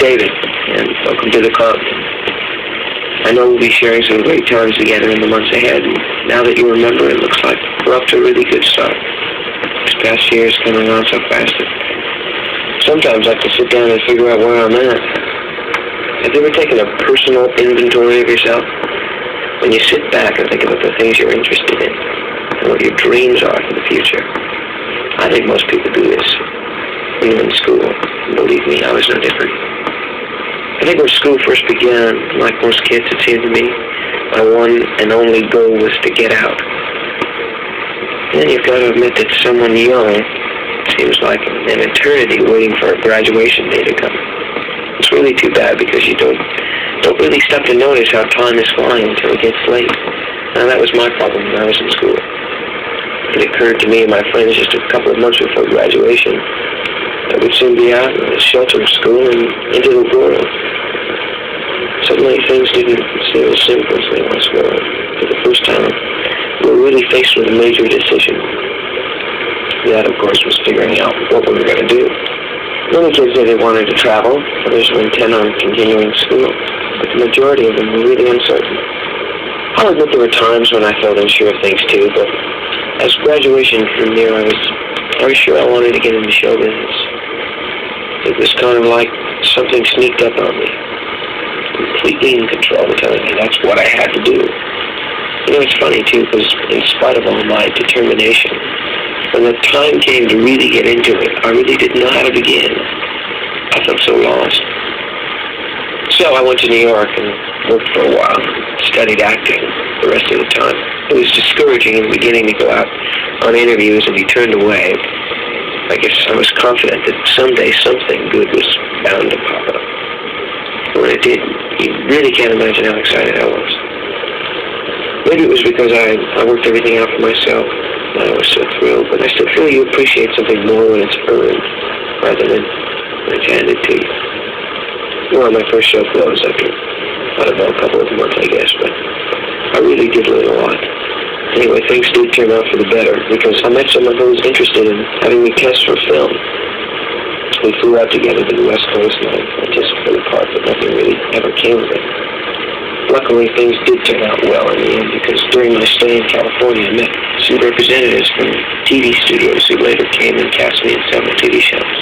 David, and welcome to the club. I know we'll be sharing some great times together in the months ahead, and now that you remember, it looks like we're up to a really good start. This past year is coming on so fast that sometimes I have to sit down and figure out where I'm at. Have you ever taken a personal inventory of yourself? When you sit back and think about the things you're interested in, and what your dreams are for the future. I think most people do this when you're in school. Believe me, I was no different. I think when school first began, like most kids, it seemed to me, my one and only goal was to get out. And then you've got to admit that someone young seems like an eternity waiting for a graduation day to come. It's really too bad because you don't really stop to notice how time is flying until it gets late. Now that was my problem when I was in school. It occurred to me and my friends just a couple of months before graduation that we'd soon be out of the shelter of school and into the world. Suddenly things didn't seem as simple as they once were. For the first time, we were really faced with a major decision. That, of course, was figuring out what we were going to do. Many kids said they wanted to travel, others were intent on continuing school, but the majority of them were really uncertain. I'll admit there were times when I felt unsure of things too, but as graduation drew near, I was sure I wanted to get into show business. It was kind of like something sneaked up on me, completely in control, telling me that's what I had to do. You know, it's funny too, because in spite of all my determination, when the time came to really get into it, I really didn't know how to begin. I felt so lost. So I went to New York and worked for a while, studied acting the rest of the time. It was discouraging in the beginning to go out on interviews and be turned away. I guess I was confident that someday something good was bound to pop up. When it did, you really can't imagine how excited I was. Maybe it was because I worked everything out for myself. I was so thrilled, but I still feel you appreciate something more when it's earned rather than when it's handed to you. Well, my first show closed after, I don't know, a couple of months, I guess, but I really did learn a lot. Anyway, things did turn out for the better because I met someone who was interested in having me cast for film. We flew out together to the West Coast and I anticipated a part, but nothing really ever came of it. Luckily, things did turn out well in the end because during my stay in California, I met some representatives from TV studios who later came and cast me in several TV shows.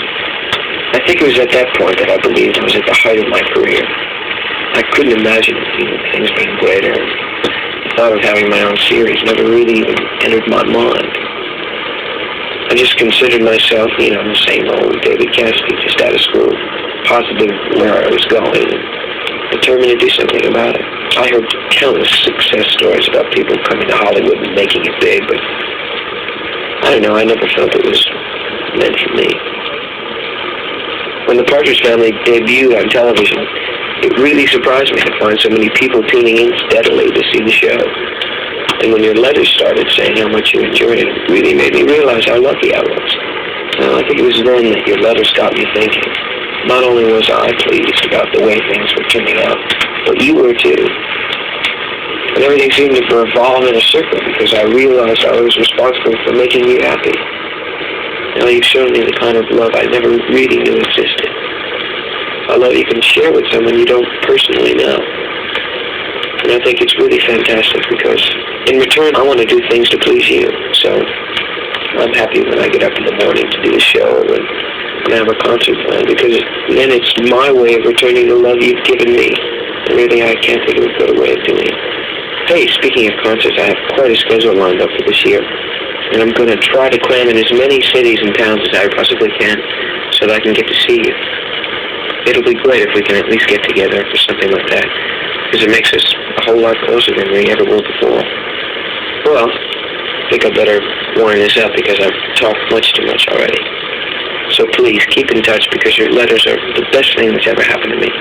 I think it was at that point that I believed I was at the height of my career. I couldn't imagine things being greater. The thought of having my own series never really even entered my mind. I just considered myself, the same old David Cassidy, just out of school, positive where I was going, and determined to do something about it. I heard countless success stories about people coming to Hollywood and making it big, but I don't know, I never felt it was meant for me. When the Partridge Family debuted on television, it really surprised me to find so many people tuning in steadily to see the show. And when your letters started saying how much you enjoyed it, it really made me realize how lucky I was. Now, I think it was then that your letters got me thinking. Not only was I pleased about the way things were turning out, but you were too. And everything seemed to revolve in a circle because I realized I was responsible for making you happy. Now you've shown me the kind of love I never really knew existed. A love you can share with someone you don't personally know. And I think it's really fantastic because in return I want to do things to please you. So I'm happy when I get up in the morning to do the show and have a concert planned because then it's my way of returning the love you've given me. And really I can't think of a better way of doing it. Hey, speaking of concerts, I have quite a schedule lined up for this year. And I'm going to try to cram in as many cities and towns as I possibly can so that I can get to see you. It'll be great if we can at least get together for something like that, because it makes us a whole lot closer than we ever were before. Well, I think I better wind this up because I've talked much too much already. So please, keep in touch because your letters are the best thing that's ever happened to me.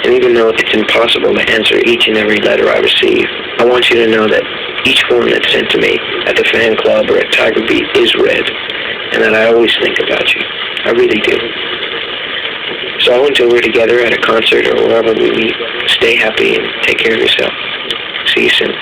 And even though it's impossible to answer each and every letter I receive, I want you to know that each one that's sent to me at the fan club or at Tiger Beat is read, and that I always think about you. I really do. So until we're together at a concert or wherever we meet, stay happy and take care of yourself. See you soon.